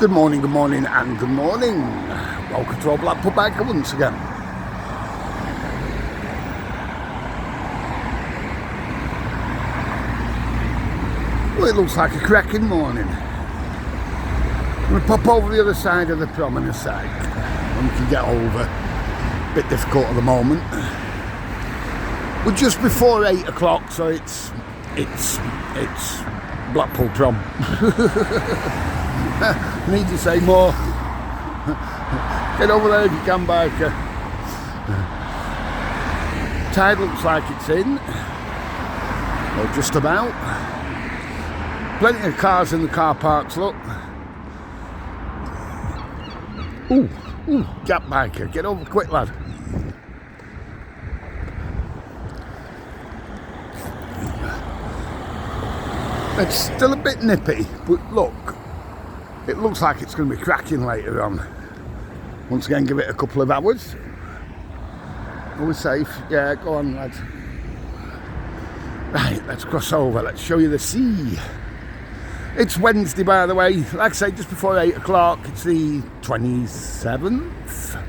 Good morning, and good morning. Welcome to our Blackpool Biker once again. Well, it looks like a cracking morning. I'm going to pop over the other side of the Promenade side. We can get over. A bit difficult at the moment. We're just before 8 o'clock, so it's Blackpool Prom. Need to say more. Get over there if you can, biker. Tide looks like it's in, or just about. Plenty of cars in the car parks, look. Ooh, gap biker, get over quick, lad. It's still a bit nippy, but look, it looks like it's going to be cracking later on. Once again, give it a couple of hours. Are we safe? Yeah, go on, lads. Right, let's cross over. Let's show you the sea. It's Wednesday, by the way. Like I say, just before 8 o'clock. It's the 27th.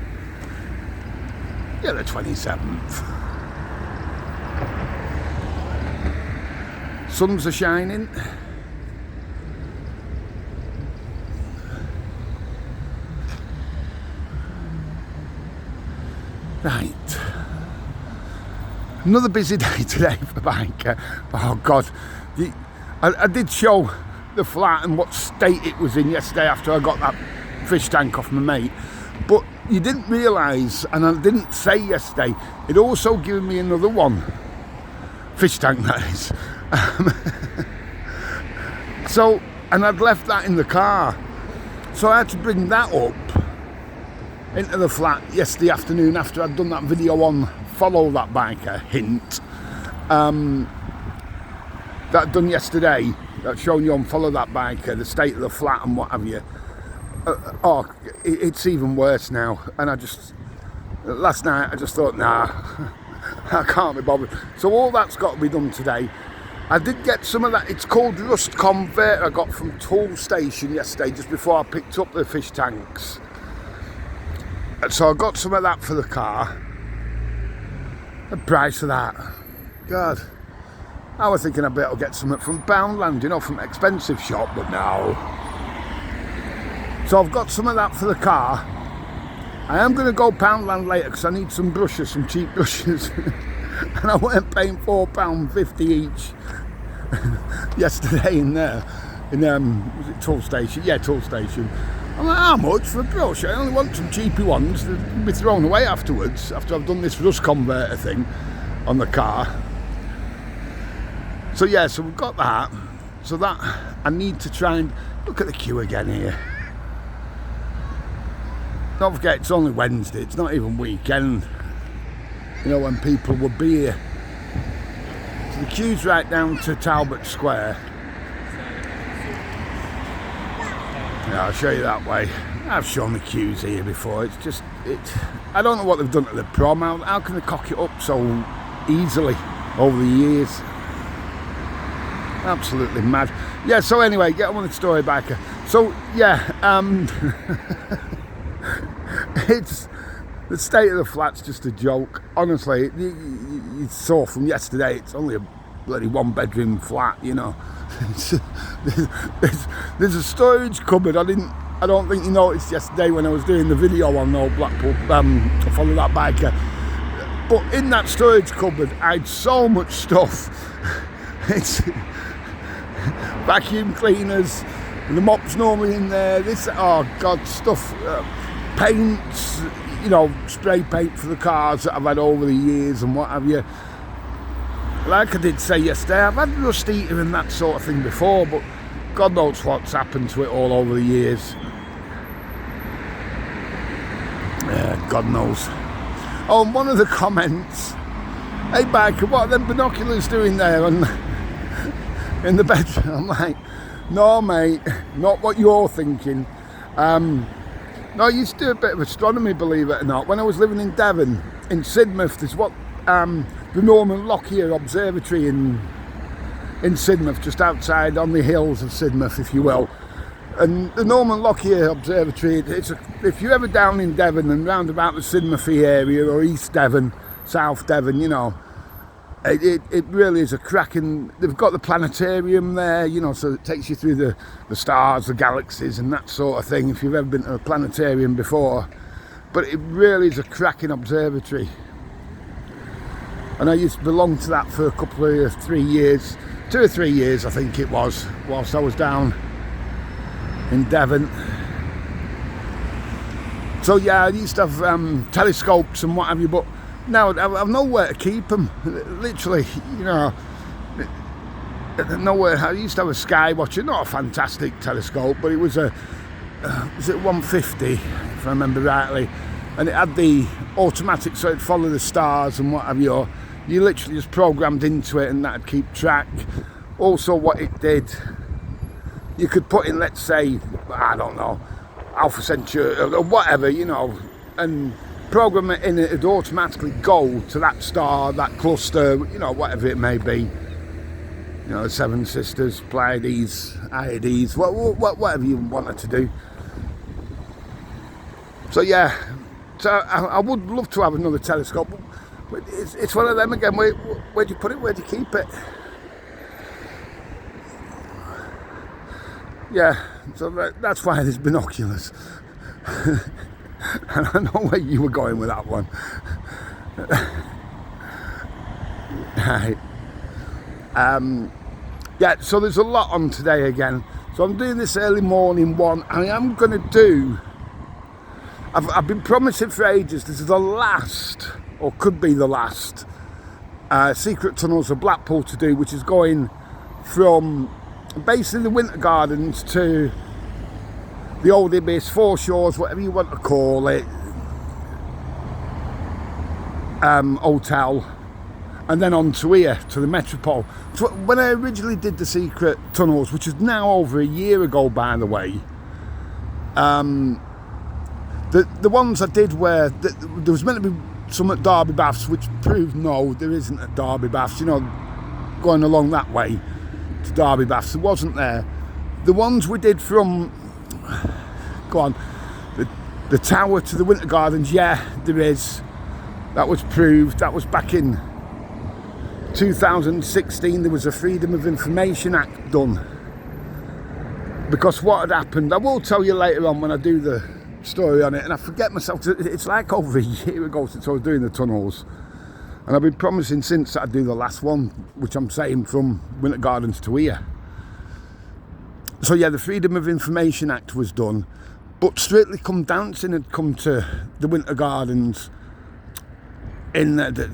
Yeah, the 27th. Suns are shining. Right, another busy day today for biker. Oh God, I did show the flat and what state it was in yesterday after I got that fish tank off my mate, but you didn't realise, and I didn't say yesterday, it also given me another one, fish tank that is. So, and I'd left that in the car, so I had to bring that up into the flat yesterday afternoon after I'd done that video on follow that biker hint that I'd done yesterday, that's showing you on follow that biker, the state of the flat and what have you. It's even worse now, and last night I just thought, nah, I can't be bothered. So all that's got to be done today. I did get some of that, it's called rust convert, I got from Tool Station yesterday just before I picked up the fish tanks. So I got some of that for the car. The price of that, God, I was thinking I'd better get something from Poundland, you know, from expensive shop, but no. So I've got some of that for the car. I am going to go Poundland later because I need some brushes, some cheap brushes. And I weren't paying £4.50 each yesterday in there. In was it Tool Station? Yeah, Tool Station. I'm like, how much for a brush? I only want some cheapy ones that can be thrown away afterwards, after I've done this rust converter thing on the car. So yeah, so we've got that. So that, I need to try and look at the queue again here. Don't forget, it's only Wednesday, it's not even weekend. You know, when people would be here. So the queue's right down to Talbot Square. Yeah, I'll show you that way. I've shown the queues here before. It's just, I don't know what they've done to the Prom. How can they cock it up so easily over the years? Absolutely mad. Yeah, so anyway, get on with the story, biker. So, yeah, it's, the state of the flat's just a joke. Honestly, you saw from yesterday, it's only a bloody one-bedroom flat, you know. There's a storage cupboard. I don't think you noticed yesterday when I was doing the video on old Blackpool follow that biker. But in that storage cupboard, I had so much stuff. It's vacuum cleaners, the mop's normally in there. This, oh God, stuff, paints, you know, spray paint for the cars that I've had over the years and what have you. Like I did say yesterday, I've had rust eater and that sort of thing before, but God knows what's happened to it all over the years. Yeah, God knows. Oh, and one of the comments, hey biker, what are them binoculars doing there in the bedroom? I'm like, no mate, not what you're thinking. No, I used to do a bit of astronomy, believe it or not. When I was living in Devon, in Sidmouth, there's what the Norman Lockyer Observatory in Sidmouth, just outside on the hills of Sidmouth, if you will. And the Norman Lockyer Observatory, if you're ever down in Devon and round about the Sidmouthie area or East Devon, South Devon, you know, it really is a cracking. They've got the planetarium there, you know, so it takes you through the stars, the galaxies and that sort of thing, if you've ever been to a planetarium before. But it really is a cracking observatory. And I used to belong to that for a couple of 3 years, 2 or 3 years I think it was, whilst I was down in Devon. So yeah, I used to have telescopes and what have you, but now I've nowhere to keep them. Literally, you know, nowhere. I used to have a Skywatcher, not a fantastic telescope, but it was a was it 150 if I remember rightly, and it had the automatic, so it'd follow the stars and what have you. You literally just programmed into it, and that'd keep track. Also, what it did, you could put in, let's say, I don't know, Alpha Centauri or whatever, you know, and program it in, it'd automatically go to that star, that cluster, you know, whatever it may be. You know, the Seven Sisters, Pleiades, Hyades, whatever you wanted to do. So yeah, so I would love to have another telescope, but it's one of them again. Where do you put it? Where do you keep it? Yeah, so that's why there's binoculars. And I know where you were going with that one. Right. Yeah, so there's a lot on today again. So I'm doing this early morning one. I am going to do, I've been promising for ages, this is the last, or could be the last, secret tunnels of Blackpool to do, which is going from basically the Winter Gardens to the Old Ibis, Foreshores, whatever you want to call it, hotel, and then on to here, to the Metropole. So when I originally did the secret tunnels, which is now over a year ago, by the way, the ones I did where there was meant to be some at Derby Baths, which proved no, there isn't at Derby Baths, you know, going along that way to Derby Baths, there wasn't there. The ones we did from, go on, the Tower to the Winter Gardens, yeah, there is. That was proved. That was back in 2016. There was a Freedom of Information Act done. Because what had happened, I will tell you later on when I do the story on it, and I forget myself, it's like over a year ago since I was doing the tunnels. And I've been promising since that I'd do the last one, which I'm saying from Winter Gardens to here. So yeah, the Freedom of Information Act was done, but Strictly Come Dancing had come to the Winter Gardens in to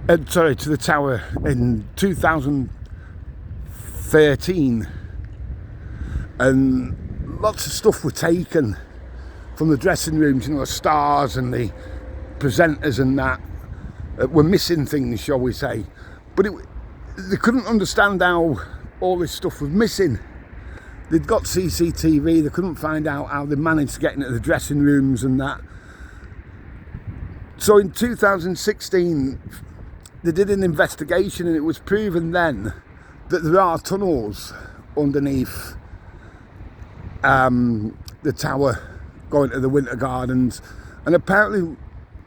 the Tower in 2013, and lots of stuff were taken from the dressing rooms, you know, the stars and the presenters and that were missing things, shall we say. But they couldn't understand how all this stuff was missing. They'd got CCTV, they couldn't find out how they managed to get into the dressing rooms and that. So in 2016, they did an investigation, and it was proven then that there are tunnels underneath the tower going to the Winter Gardens. And apparently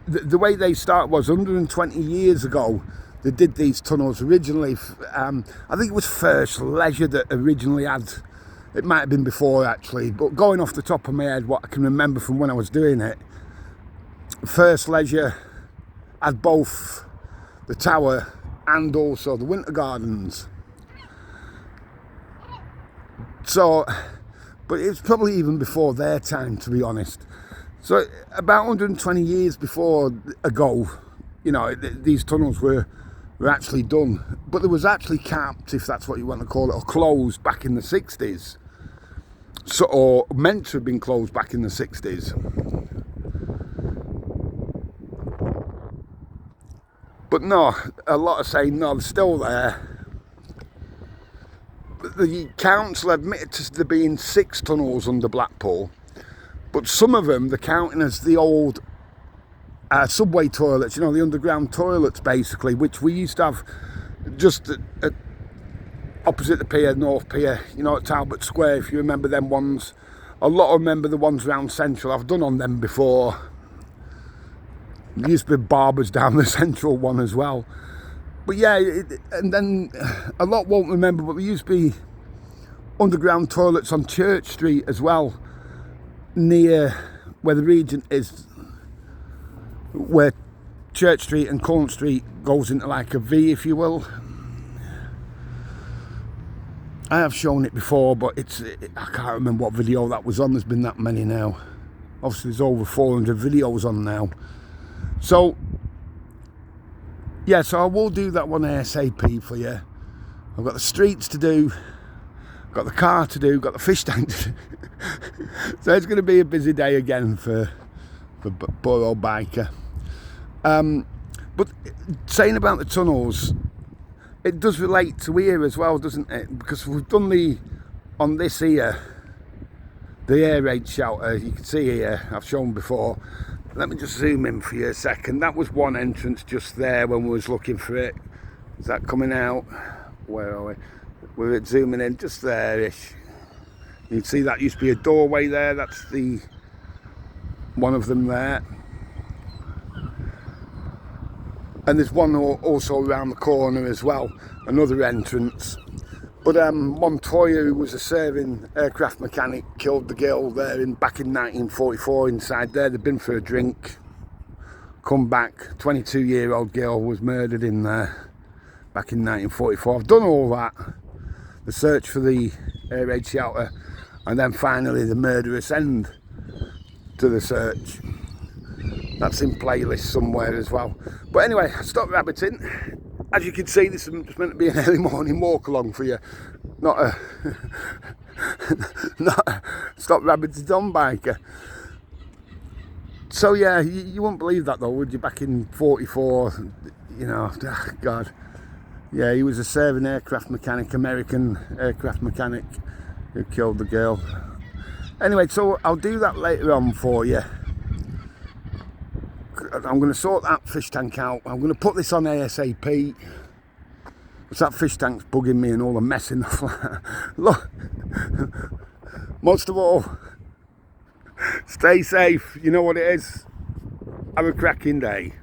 the way they started was 120 years ago. They did these tunnels originally. I think it was First Leisure that originally had, it might have been before actually, but going off the top of my head, what I can remember from when I was doing it, First Leisure had both the tower and also the Winter Gardens. So, but it's probably even before their time, to be honest. So about 120 years ago, you know, these tunnels were actually done. But there was actually capped, if that's what you want to call it, or closed back in the 60s. So, or meant to have been closed back in the 60s. But no, a lot are saying no, they're still there. The council admitted to there being 6 tunnels under Blackpool, but some of them they're counting as the old subway toilets, you know, the underground toilets basically, which we used to have just opposite the pier, North Pier, you know, at Talbot Square, if you remember them ones. A lot remember the ones around Central. I've done on them before. There used to be barbers down the Central one as well. But yeah, and then a lot won't remember, but there used to be underground toilets on Church Street as well, near where the Regent is, where Church Street and Corn Street goes into like a V, if you will. I have shown it before, but I can't remember what video that was on. There's been that many now. Obviously there's over 400 videos on now. So yeah, so I will do that one ASAP for you. I've got the streets to do, got the car to do, got the fish tank to do. So it's going to be a busy day again for poor old biker. But saying about the tunnels, it does relate to here as well, doesn't it? Because we've done on this here, the air raid shelter, you can see here, I've shown before. Let me just zoom in for you a second. That was one entrance just there when we was looking for it. Is that coming out? Where are we? We're zooming in just there-ish. You can see that used to be a doorway there. That's the one of them there. And there's one also around the corner as well, another entrance. But Montoya, who was a serving aircraft mechanic, killed the girl there back in 1944 inside there. They'd been for a drink, come back, 22-year-old girl was murdered in there back in 1944. I've done all that, the search for the air raid shelter, and then finally the murderous end to the search. That's in playlist somewhere as well. But anyway, stop rabbiting. As you can see, this is just meant to be an early morning walk along for you, not a stop rabbiting on biker. So yeah, you wouldn't believe that though, would you? Back in 44, you know, oh God. Yeah, he was a serving aircraft mechanic, American aircraft mechanic, who killed the girl. Anyway, so I'll do that later on for you. I'm going to sort that fish tank out. I'm going to put this on ASAP. Because that fish tank's bugging me and all the mess in the flat. Look, most of all, stay safe. You know what it is. Have a cracking day.